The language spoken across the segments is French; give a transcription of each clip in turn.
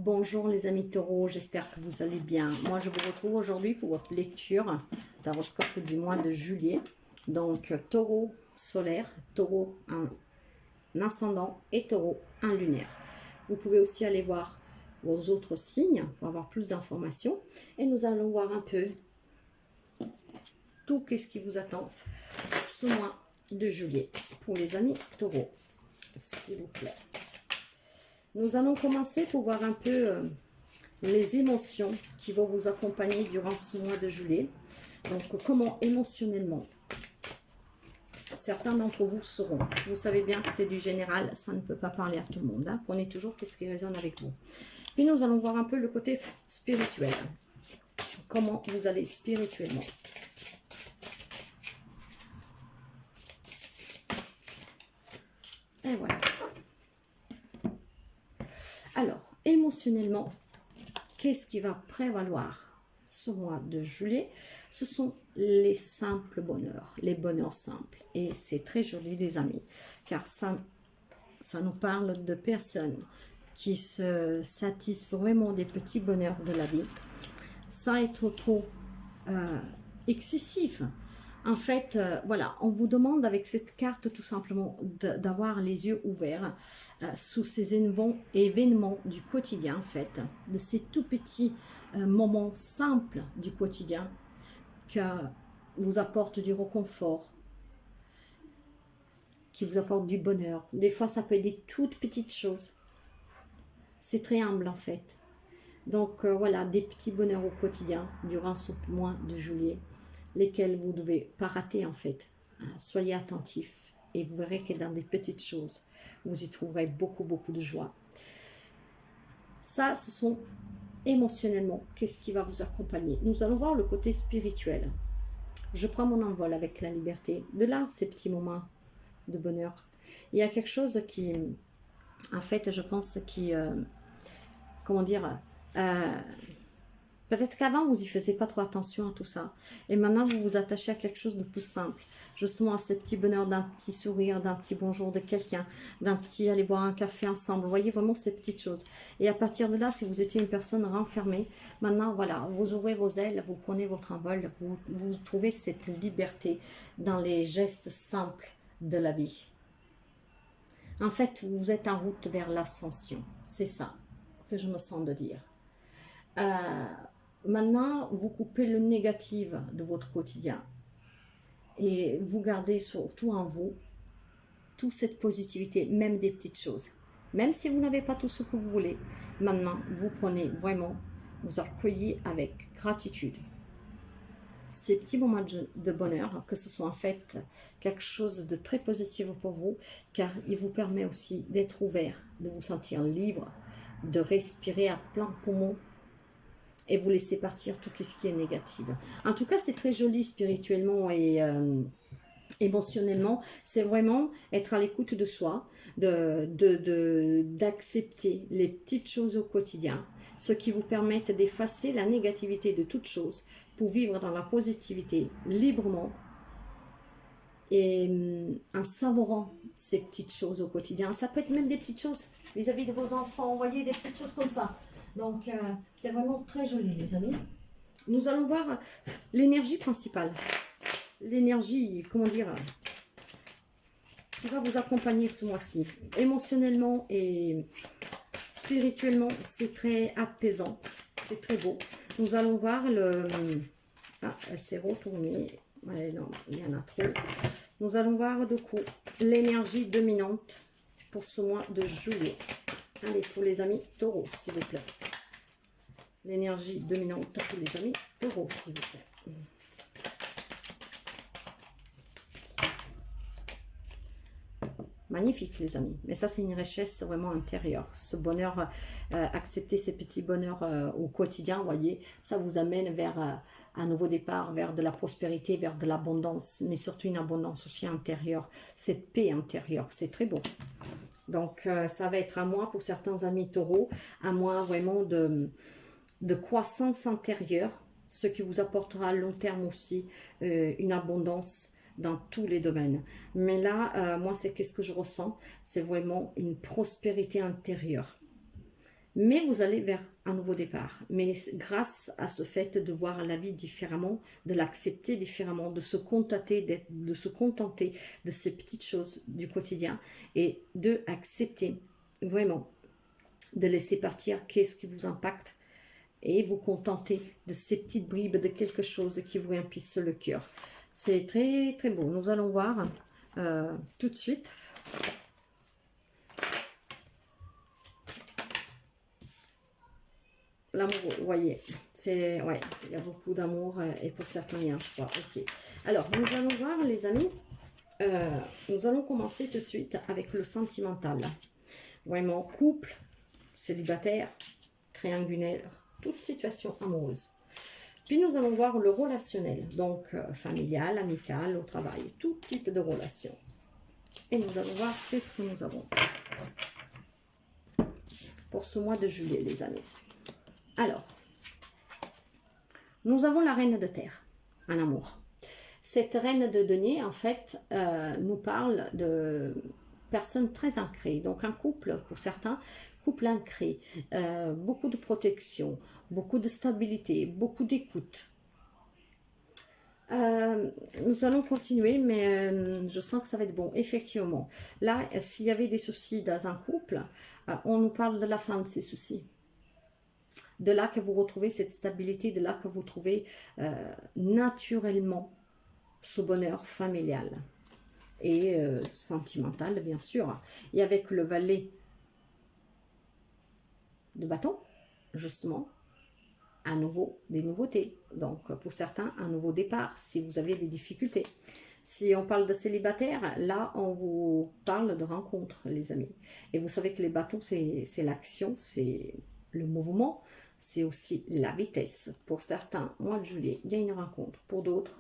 Bonjour les amis taureaux, j'espère que vous allez bien. Moi je vous retrouve aujourd'hui pour votre lecture d'horoscope du mois de juillet. Donc taureau solaire, taureau en ascendant et taureau en lunaire. Vous pouvez aussi aller voir vos autres signes pour avoir plus d'informations. Et nous allons voir un peu tout ce qui vous attend ce mois de juillet pour les amis taureaux, s'il vous plaît. Nous allons commencer pour voir un peu les émotions qui vont vous accompagner durant ce mois de juillet. Donc, comment émotionnellement certains d'entre vous seront. Vous savez bien que c'est du général, ça ne peut pas parler à tout le monde. Hein. Prenez toujours ce qui résonne avec vous. Puis nous allons voir un peu le côté spirituel. Comment vous allez spirituellement. Et voilà. Alors, émotionnellement, qu'est-ce qui va prévaloir ce mois de juillet? Ce sont les simples bonheurs, les bonheurs simples. Et c'est très joli, les amis, car ça nous parle de personnes qui se satisfont vraiment des petits bonheurs de la vie, sans être trop excessif. En fait, voilà, on vous demande avec cette carte tout simplement d'avoir les yeux ouverts sous ces événements du quotidien, en fait, de ces tout petits moments simples du quotidien qui vous apportent du réconfort, qui vous apportent du bonheur. Des fois, ça peut être des toutes petites choses. C'est très humble, en fait. Donc, voilà, des petits bonheurs au quotidien durant ce mois de juillet, lesquels vous ne devez pas rater en fait. Soyez attentifs et vous verrez que dans des petites choses, vous y trouverez beaucoup de joie. Ça, ce sont émotionnellement, qu'est-ce qui va vous accompagner. Nous allons voir le côté spirituel. Je prends mon envol avec la liberté. De là, ces petits moments de bonheur. Il y a quelque chose qui, en fait, je pense qui, comment dire, peut-être qu'avant, vous n'y faisiez pas trop attention à tout ça. Et maintenant, vous vous attachez à quelque chose de plus simple. Justement, à ce petit bonheur d'un petit sourire, d'un petit bonjour de quelqu'un, d'un petit aller boire un café ensemble. Vous voyez vraiment ces petites choses. Et à partir de là, si vous étiez une personne renfermée, maintenant, voilà, vous ouvrez vos ailes, vous prenez votre envol, vous trouvez cette liberté dans les gestes simples de la vie. En fait, vous êtes en route vers l'ascension. C'est ça que je me sens de dire. Maintenant, vous coupez le négatif de votre quotidien et vous gardez surtout en vous toute cette positivité, même des petites choses. Même si vous n'avez pas tout ce que vous voulez, maintenant, vous prenez vraiment, vous accueillez avec gratitude ces petits moments de bonheur, que ce soit en fait quelque chose de très positif pour vous, car il vous permet aussi d'être ouvert, de vous sentir libre, de respirer à plein poumon, et vous laissez partir tout ce qui est négatif. En tout cas, c'est très joli spirituellement et émotionnellement. C'est vraiment être à l'écoute de soi, d'accepter les petites choses au quotidien, ce qui vous permettent d'effacer la négativité de toutes choses pour vivre dans la positivité librement et en savourant ces petites choses au quotidien. Ça peut être même des petites choses vis-à-vis de vos enfants, vous voyez, des petites choses comme ça. Donc, c'est vraiment très joli, les amis. Nous allons voir l'énergie principale. L'énergie, comment dire, qui va vous accompagner ce mois-ci. Émotionnellement et spirituellement, c'est très apaisant. C'est très beau. Nous allons voir le... Ah, elle s'est retournée. Ouais, non, il y en a trop. Nous allons voir du coup l'énergie dominante pour ce mois de juillet. Allez, pour les amis taureaux, s'il vous plaît. L'énergie dominante pour les amis taureaux, s'il vous plaît. Magnifique, les amis. Mais ça, c'est une richesse vraiment intérieure. Ce bonheur, accepter ces petits bonheurs au quotidien, vous voyez, ça vous amène vers un nouveau départ, vers de la prospérité, vers de l'abondance, mais surtout une abondance aussi intérieure. Cette paix intérieure, c'est très beau. Donc, ça va être à moi, pour certains amis taureaux, à moi vraiment de croissance intérieure, ce qui vous apportera à long terme aussi une abondance dans tous les domaines. Mais là, moi, c'est qu'est-ce que je ressens? C'est vraiment une prospérité intérieure. Mais vous allez vers un nouveau départ. Mais grâce à ce fait de voir la vie différemment, de l'accepter différemment, de se contenter, de ces petites choses du quotidien et de accepter vraiment de laisser partir qu'est-ce qui vous impacte et vous contenter de ces petites bribes de quelque chose qui vous remplissent le cœur. C'est très très beau. Nous allons voir tout de suite. L'amour, vous voyez, c'est, ouais, il y a beaucoup d'amour et pour certains il y a un choix. Ok. Alors, nous allons voir les amis, nous allons commencer tout de suite avec le sentimental. Vraiment, couple, célibataire, triangulaire, toute situation amoureuse. Puis nous allons voir le relationnel, donc familial, amical, au travail, tout type de relation. Et nous allons voir qu'est-ce que nous avons pour ce mois de juillet, les amis. Alors, nous avons la reine de terre, en amour. Cette reine de denier, en fait, nous parle de personnes très ancrées. Donc un couple, pour certains, couple ancré, beaucoup de protection, beaucoup de stabilité, beaucoup d'écoute. Nous allons continuer, mais je sens que ça va être bon. Effectivement, là, s'il y avait des soucis dans un couple, on nous parle de la fin de ces soucis. De là que vous retrouvez cette stabilité, de là que vous trouvez naturellement ce bonheur familial et sentimental, bien sûr. Et avec le valet de bâton, justement, à nouveau des nouveautés. Donc, pour certains, un nouveau départ, si vous avez des difficultés. Si on parle de célibataire, là, on vous parle de rencontres, les amis. Et vous savez que les bâtons, c'est l'action, c'est le mouvement, c'est aussi la vitesse. Pour certains, mois de juillet, il y a une rencontre. Pour d'autres,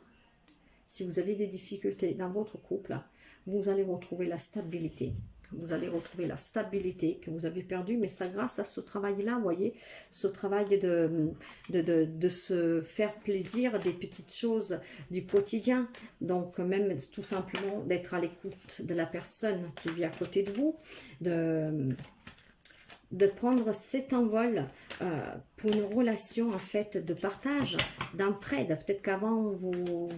si vous avez des difficultés dans votre couple, vous allez retrouver la stabilité. Vous allez retrouver la stabilité que vous avez perdue, mais ça grâce à ce travail-là, vous voyez, ce travail de se faire plaisir des petites choses du quotidien. Donc, même tout simplement d'être à l'écoute de la personne qui vit à côté de vous, de prendre cet envol pour une relation en fait de partage, d'entraide. Peut-être qu'avant vous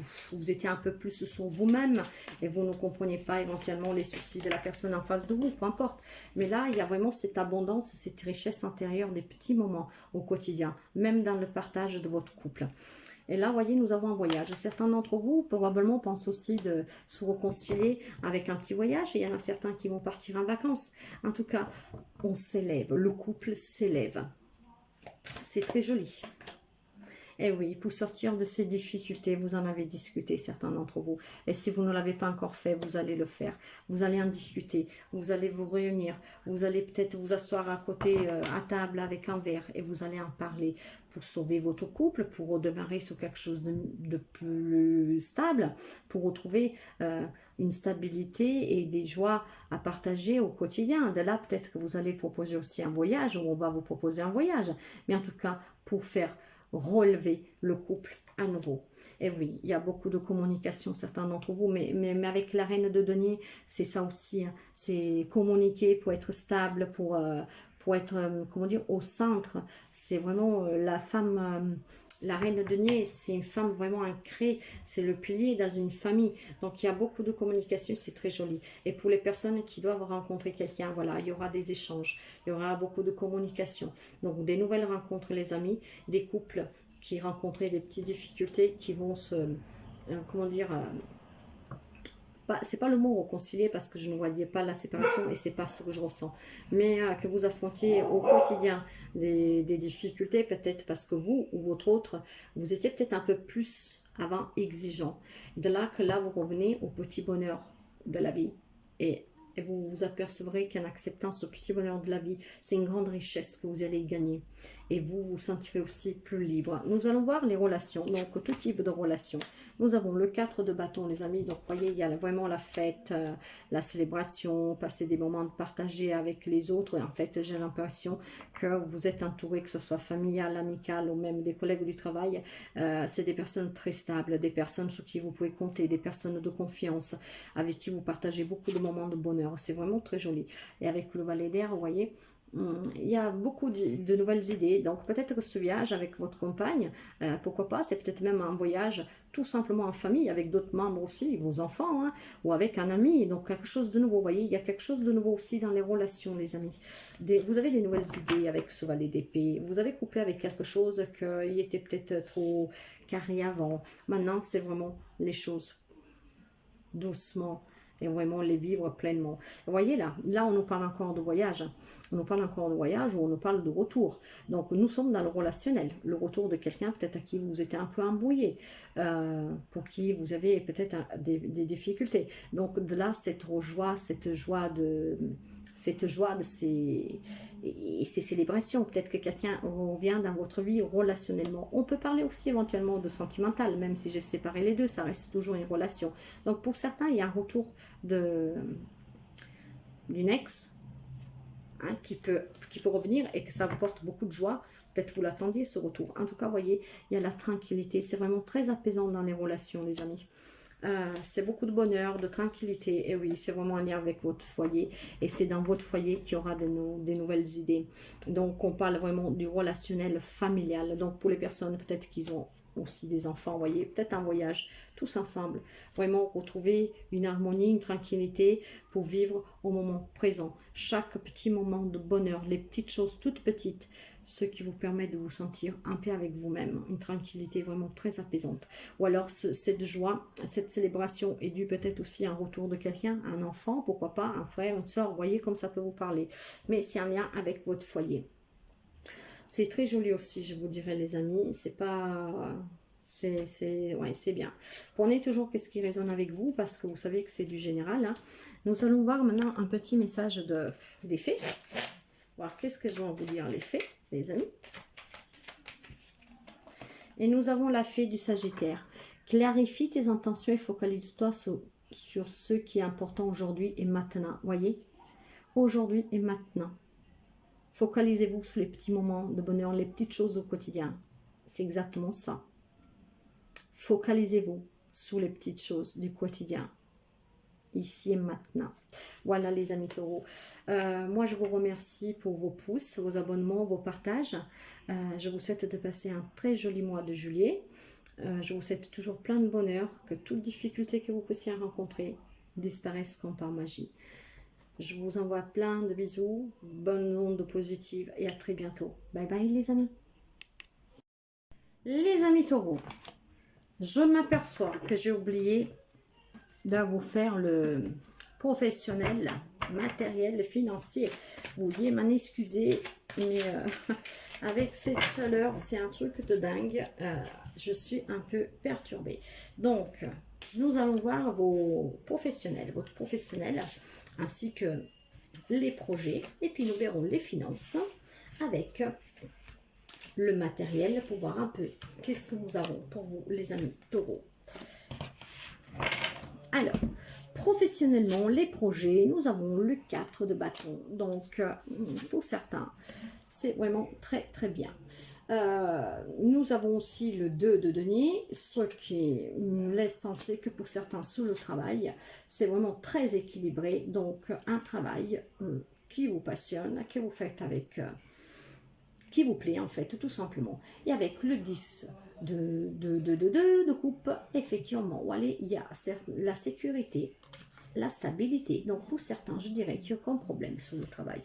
étiez un peu plus sur vous-même et vous ne compreniez pas éventuellement les soucis de la personne en face de vous, peu importe. Mais là, il y a vraiment cette abondance, cette richesse intérieure des petits moments au quotidien, même dans le partage de votre couple. Et là, vous voyez, nous avons un voyage. Certains d'entre vous, probablement, pensent aussi de se réconcilier avec un petit voyage. Et il y en a certains qui vont partir en vacances. En tout cas, on s'élève. Le couple s'élève. C'est très joli. Et oui, pour sortir de ces difficultés, vous en avez discuté, certains d'entre vous. Et si vous ne l'avez pas encore fait, vous allez le faire. Vous allez en discuter, vous allez vous réunir, vous allez peut-être vous asseoir à côté, à table avec un verre, et vous allez en parler pour sauver votre couple, pour redémarrer sur quelque chose de plus stable, pour retrouver une stabilité et des joies à partager au quotidien. De là, peut-être que vous allez proposer aussi un voyage, ou on va vous proposer un voyage. Mais en tout cas, pour faire relever le couple à nouveau. Et oui, il y a beaucoup de communication, certains d'entre vous, mais avec la reine de denier, c'est ça aussi, hein. C'est communiquer pour être stable, pour être, comment dire, au centre. C'est vraiment la femme... la reine de denier, c'est une femme vraiment ancrée, c'est le pilier dans une famille. Donc, il y a beaucoup de communication, c'est très joli. Et pour les personnes qui doivent rencontrer quelqu'un, voilà, il y aura des échanges, il y aura beaucoup de communication. Donc, des nouvelles rencontres, les amis, des couples qui rencontraient des petites difficultés, qui vont se, comment dire, c'est pas le mot réconcilier parce que je ne voyais pas la séparation et c'est pas ce que je ressens, mais que vous affrontiez au quotidien des difficultés, peut-être parce que vous ou votre autre, vous étiez peut-être un peu plus avant exigeant. De là que là vous revenez au petit bonheur de la vie et vous vous apercevrez qu'en acceptant ce petit bonheur de la vie, c'est une grande richesse que vous allez y gagner. Et vous vous sentirez aussi plus libre. Nous allons voir les relations, donc tout type de relations. Nous avons le 4 de bâton, les amis. Donc, vous voyez, il y a vraiment la fête, la célébration, passer des moments partagés avec les autres. Et en fait, j'ai l'impression que vous êtes entouré, que ce soit familial, amical ou même des collègues du travail. C'est des personnes très stables, des personnes sur qui vous pouvez compter, des personnes de confiance, avec qui vous partagez beaucoup de moments de bonheur. C'est vraiment très joli. Et avec le valet d'air, vous voyez, Il y a beaucoup de nouvelles idées. Donc peut-être que ce voyage avec votre compagne, pourquoi pas, c'est peut-être même un voyage tout simplement en famille, avec d'autres membres aussi, vos enfants, hein, ou avec un ami. Donc quelque chose de nouveau, vous voyez, il y a quelque chose de nouveau aussi dans les relations, les amis. Vous avez des nouvelles idées avec ce valet d'épée. Vous avez coupé avec quelque chose qui était peut-être trop carré avant. Maintenant, c'est vraiment les choses doucement et vraiment les vivre pleinement. Vous voyez là on nous parle encore de voyage. On nous parle encore de voyage ou on nous parle de retour. Donc nous sommes dans le relationnel. Le retour de quelqu'un peut-être à qui vous étiez un peu embrouillé, pour qui vous avez peut-être des difficultés. Donc de là, cette joie de ces célébrations. Peut-être que quelqu'un revient dans votre vie relationnellement. On peut parler aussi éventuellement de sentimental, même si j'ai séparé les deux, ça reste toujours une relation. Donc pour certains, il y a un retour d'une ex, hein, qui peut revenir et que ça vous porte beaucoup de joie. Peut-être vous l'attendiez ce retour. En tout cas, vous voyez, il y a la tranquillité. C'est vraiment très apaisant dans les relations, les amis. C'est beaucoup de bonheur, de tranquillité. Et oui, c'est vraiment en lien avec votre foyer. Et c'est dans votre foyer qu'il y aura des nouvelles idées. Donc, on parle vraiment du relationnel familial. Donc, pour les personnes peut-être qui ont aussi des enfants, vous voyez, peut-être un voyage tous ensemble. Vraiment retrouver une harmonie, une tranquillité pour vivre au moment présent. Chaque petit moment de bonheur, les petites choses toutes petites, ce qui vous permet de vous sentir en paix avec vous-même. Une tranquillité vraiment très apaisante. Ou alors cette joie, cette célébration est due peut-être aussi à un retour de quelqu'un, un enfant, pourquoi pas, un frère, une soeur, vous voyez comme ça peut vous parler. Mais c'est en lien avec votre foyer. C'est très joli aussi, je vous dirais les amis. C'est pas... ouais, c'est bien. Prenez toujours qu'est-ce qui résonne avec vous, parce que vous savez que c'est du général. Hein. Nous allons voir maintenant un petit message des fées. Voir qu'est-ce que je vais vous dire les fées, les amis. Et nous avons la fée du Sagittaire. Clarifie tes intentions et focalise-toi sur ce qui est important aujourd'hui et maintenant. Voyez, aujourd'hui et maintenant. Focalisez-vous sur les petits moments de bonheur, les petites choses au quotidien. C'est exactement ça. Focalisez-vous sur les petites choses du quotidien. Ici et maintenant. Voilà les amis taureaux. Moi je vous remercie pour vos pouces, vos abonnements, vos partages. Je vous souhaite de passer un très joli mois de juillet. Je vous souhaite toujours plein de bonheur, que toute difficulté que vous puissiez rencontrer disparaisse comme par magie. Je vous envoie plein de bisous, bonnes ondes positives et à très bientôt. Bye bye les amis. Les amis taureaux, je m'aperçois que j'ai oublié de vous faire le professionnel, matériel, financier. Vous vouliez m'en excuser, mais avec cette chaleur, c'est un truc de dingue. Je suis un peu perturbée. Donc, nous allons voir vos professionnels, votre professionnel, ainsi que les projets. Et puis, nous verrons les finances avec le matériel pour voir un peu qu'est-ce que nous avons pour vous, les amis taureaux. Alors, professionnellement, les projets, nous avons le 4 de bâton. Donc, pour certains, c'est vraiment très très bien. Nous avons aussi le 2 de denier, ce qui nous laisse penser que pour certains, sous le travail, c'est vraiment très équilibré. Donc, un travail qui vous passionne, que vous faites avec... qui vous plaît en fait, tout simplement. Et avec le 10 de coupe, effectivement, allez, il y a la sécurité, la stabilité. Donc pour certains, je dirais qu'il n'y a aucun problème sur le travail.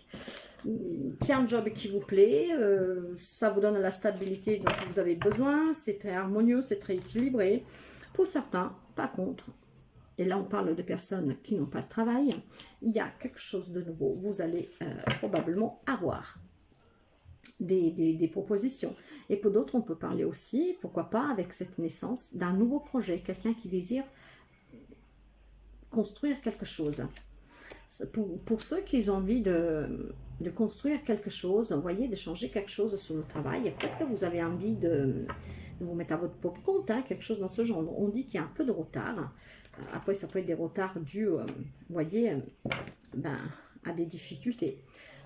C'est un job qui vous plaît, ça vous donne la stabilité dont vous avez besoin, c'est très harmonieux, c'est très équilibré. Pour certains, par contre, et là on parle de personnes qui n'ont pas de travail, il y a quelque chose de nouveau. Vous allez probablement avoir des propositions. Et pour d'autres, on peut parler aussi, pourquoi pas, avec cette naissance d'un nouveau projet, quelqu'un qui désire construire quelque chose. Pour ceux qui ont envie de construire quelque chose, vous voyez, de changer quelque chose sur le travail, peut-être que vous avez envie de vous mettre à votre propre compte, hein, quelque chose dans ce genre. On dit qu'il y a un peu de retard. Après, ça peut être des retards dus, vous voyez, à des difficultés.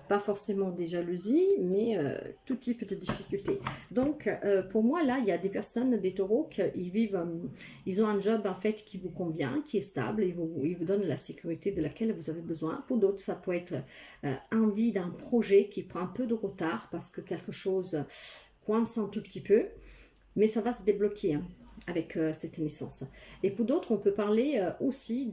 pas forcément des jalousies, mais tout type de difficultés. Donc, pour moi, là, il y a des personnes, des taureaux, qui vivent, ils ont un job en fait qui vous convient, qui est stable, il vous donne la sécurité de laquelle vous avez besoin. Pour d'autres, ça peut être envie d'un projet qui prend un peu de retard parce que quelque chose coince un tout petit peu, mais ça va se débloquer, hein, avec cette naissance. Et pour d'autres, on peut parler aussi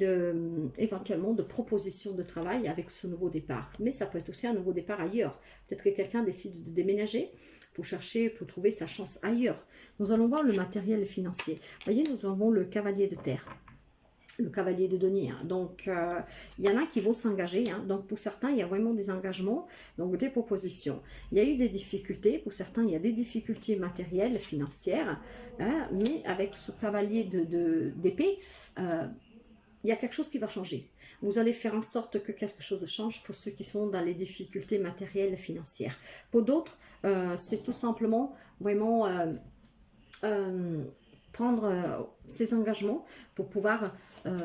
éventuellement de propositions de travail avec ce nouveau départ. Mais ça peut être aussi un nouveau départ ailleurs. Peut-être que quelqu'un décide de déménager pour chercher, pour trouver sa chance ailleurs. Nous allons voir le matériel financier. Vous voyez, nous avons le cavalier de terre, le cavalier de denier. Hein. Donc, il y en a qui vont s'engager. Hein. Donc, pour certains, il y a vraiment des engagements, donc des propositions. Il y a eu des difficultés. Pour certains, il y a des difficultés matérielles, financières. Hein, mais avec ce cavalier d'épée, il y a quelque chose qui va changer. Vous allez faire en sorte que quelque chose change pour ceux qui sont dans les difficultés matérielles et financières. Pour d'autres, c'est tout simplement vraiment prendre ses engagements pour pouvoir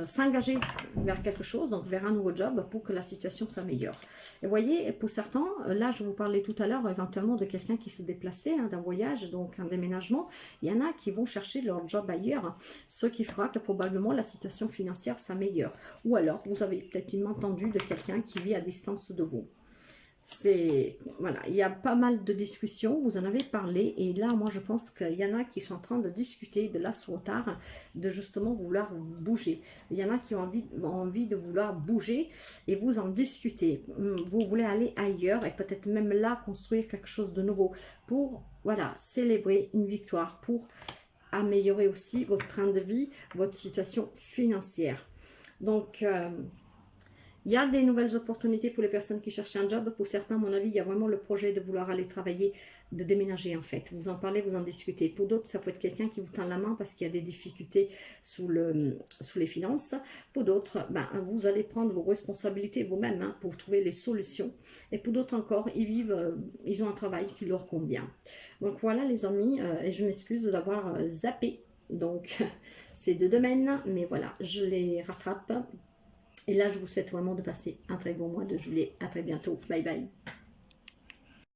s'engager vers quelque chose, donc vers un nouveau job, pour que la situation s'améliore. Et vous voyez, pour certains, là je vous parlais tout à l'heure éventuellement de quelqu'un qui se déplaçait, hein, d'un voyage, donc un déménagement. Il y en a qui vont chercher leur job ailleurs, ce qui fera que probablement la situation financière s'améliore. Ou alors, vous avez peut-être entendu de quelqu'un qui vit à distance de vous. Voilà, il y a pas mal de discussions, vous en avez parlé, et là, moi, je pense qu'il y en a qui sont en train de discuter de là sur tard, de justement vouloir bouger. Il y en a qui ont envie de vouloir bouger, et vous en discutez. Vous voulez aller ailleurs, et peut-être même là, construire quelque chose de nouveau, pour, voilà, célébrer une victoire, pour améliorer aussi votre train de vie, votre situation financière. Donc, il y a des nouvelles opportunités pour les personnes qui cherchent un job. Pour certains, à mon avis, il y a vraiment le projet de vouloir aller travailler, de déménager en fait. Vous en parlez, vous en discutez. Pour d'autres, ça peut être quelqu'un qui vous tend la main parce qu'il y a des difficultés sous les finances. Pour d'autres, vous allez prendre vos responsabilités vous-même, hein, pour trouver les solutions. Et pour d'autres encore, ils ont un travail qui leur convient. Donc voilà les amis, et je m'excuse d'avoir zappé. Donc c'est 2 domaines, mais voilà, je les rattrape. Et là, je vous souhaite vraiment de passer un très bon mois de juillet. À très bientôt. Bye bye.